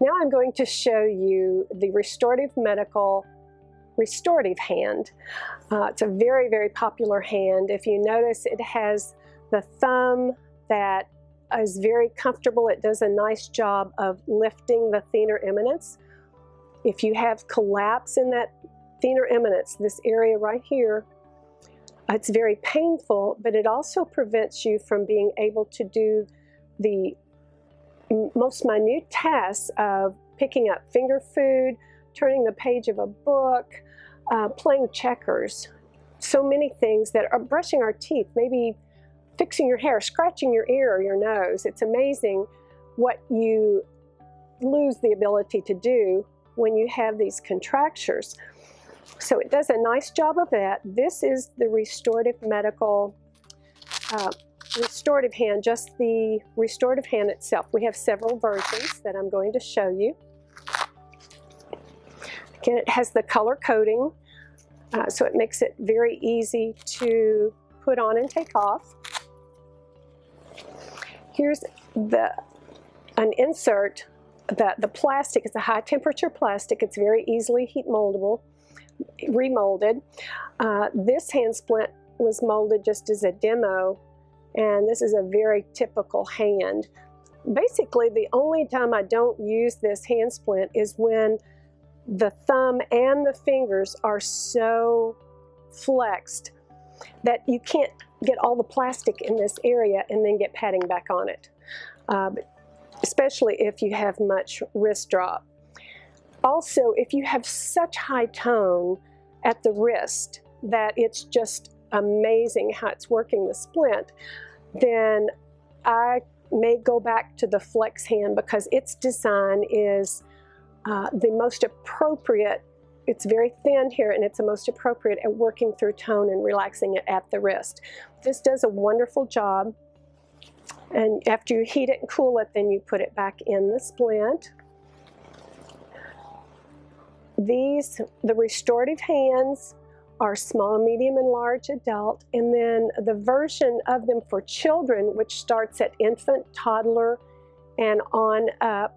Now I'm going to show you the restorative hand. It's a very, very popular hand. If you notice, it has the thumb that is very comfortable. It does a nice job of lifting the thenar eminence. If you have collapse in that thenar eminence, this area right here, it's very painful, but it also prevents you from being able to do the most minute tasks of picking up finger food, turning the page of a book, playing checkers. So many things that are brushing our teeth, maybe fixing your hair, scratching your ear or your nose. It's amazing what you lose the ability to do when you have these contractures. So it does a nice job of that. This is the restorative hand, just the restorative hand itself. We have several versions that I'm going to show you. Again, it has the color coding, so it makes it very easy to put on and take off. Here's an insert. The plastic is a high temperature plastic. It's very easily heat moldable, remolded. This hand splint was molded just as a demo, and this is a very typical hand. Basically, the only time I don't use this hand splint is when the thumb and the fingers are so flexed that you can't get all the plastic in this area and then get padding back on it, especially if you have much wrist drop. Also, if you have such high tone at the wrist that it's just amazing how it's working the splint, then I may go back to the flex hand because its design is the most appropriate. It's very thin here, and it's the most appropriate at working through tone and relaxing it at the wrist. This does a wonderful job, and after you heat it and cool it, then you put it back in the splint. The restorative hands are small, medium, and large adult, and then the version of them for children, which starts at infant, toddler, and on up,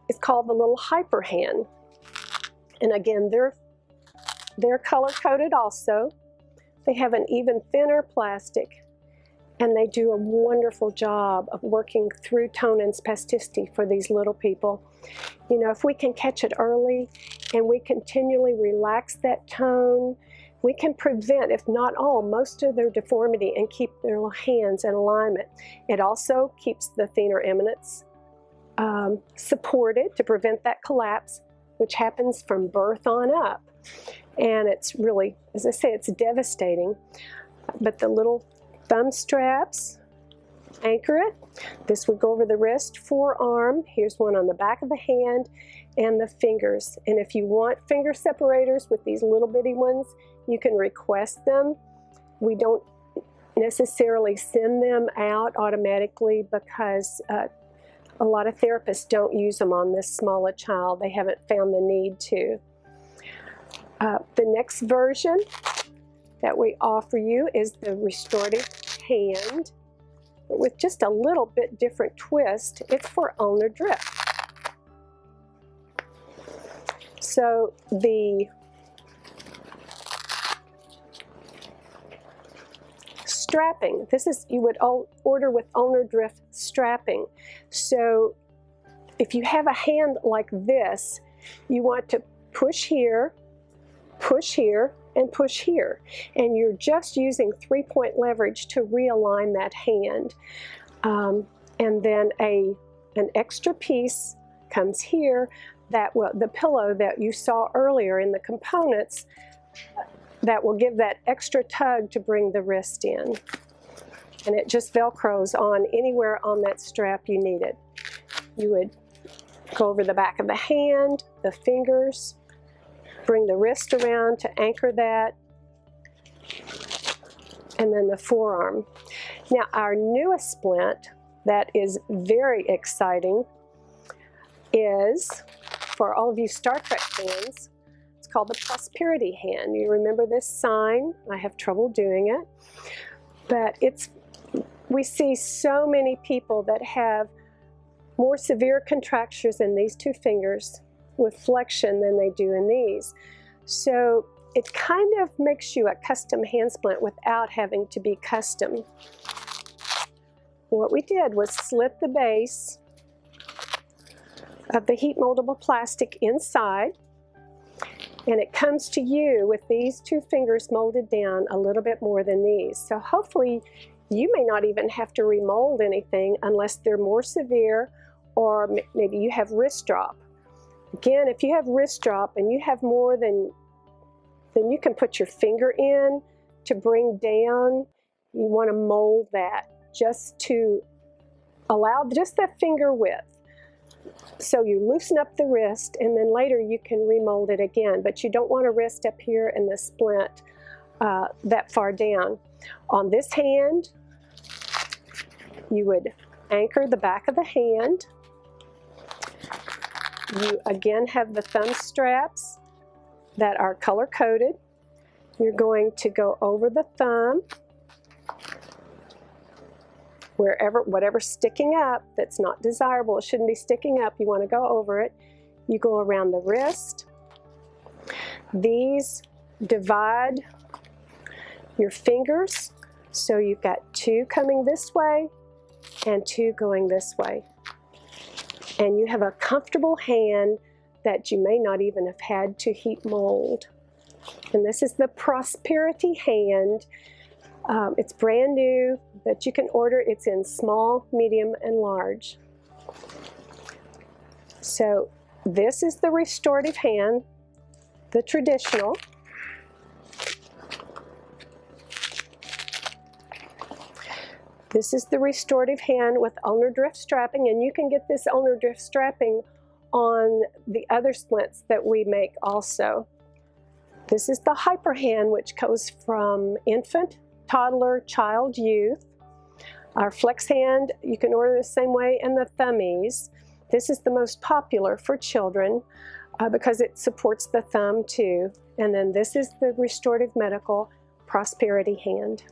is called the little hyper hand. And again, they're color-coded also. They have an even thinner plastic, and they do a wonderful job of working through tone and spasticity for these little people. You know, if we can catch it early and we continually relax that tone, we can prevent, if not all, most of their deformity and keep their hands in alignment. It also keeps the thenar eminence supported to prevent that collapse, which happens from birth on up. And it's really, as I say, it's devastating. But the little thumb straps anchor it. This would go over the wrist, forearm. Here's one on the back of the hand and the fingers. And if you want finger separators with these little bitty ones, you can request them. We don't necessarily send them out automatically because a lot of therapists don't use them on this small a child. They haven't found the need to. The next version that we offer you is the restorative hand, but with just a little bit different twist. It's for ulnar drift. So the strapping, this is, you would order with ulnar drift strapping. So if you have a hand like this, you want to push here, and push here. And you're just using 3-point leverage to realign that hand. And then an extra piece comes here that will, the pillow that you saw earlier in the components, that will give that extra tug to bring the wrist in. And it just Velcros on anywhere on that strap you need it. You would go over the back of the hand, the fingers, bring the wrist around to anchor that, and then the forearm. Now, our newest splint that is very exciting is, for all of you Star Trek fans, it's called the Prosperity hand. You remember this sign? I have trouble doing it, but we see so many people that have more severe contractures in these two fingers with flexion than they do in these. So it kind of makes you a custom hand splint without having to be custom. What we did was slit the base of the heat moldable plastic inside, and it comes to you with these two fingers molded down a little bit more than these. So hopefully you may not even have to remold anything unless they're more severe, or maybe you have wrist drop. Again, if you have wrist drop and you have more than you can put your finger in to bring down, you want to mold that just to allow just that finger width. So you loosen up the wrist, and then later you can remold it again, but you don't want to rest up here in the splint that far down. On this hand, you would anchor the back of the hand. You again have the thumb straps that are color-coded. You're going to go over the thumb, whatever's sticking up that's not desirable, it shouldn't be sticking up, you want to go over it. You go around the wrist. These divide your fingers, so you've got two coming this way and two going this way. And you have a comfortable hand that you may not even have had to heat mold. And this is the Prosperity hand. It's brand new, but you can order. It's in small, medium, and large. So this is the restorative hand, the traditional. This is the restorative hand with ulnar drift strapping, and you can get this ulnar drift strapping on the other splints that we make also. This is the hyper hand, which goes from infant, toddler, child, youth. Our flex hand, you can order the same way, and the thummies. This is the most popular for children because it supports the thumb too. And then this is the restorative medical Prosperity hand.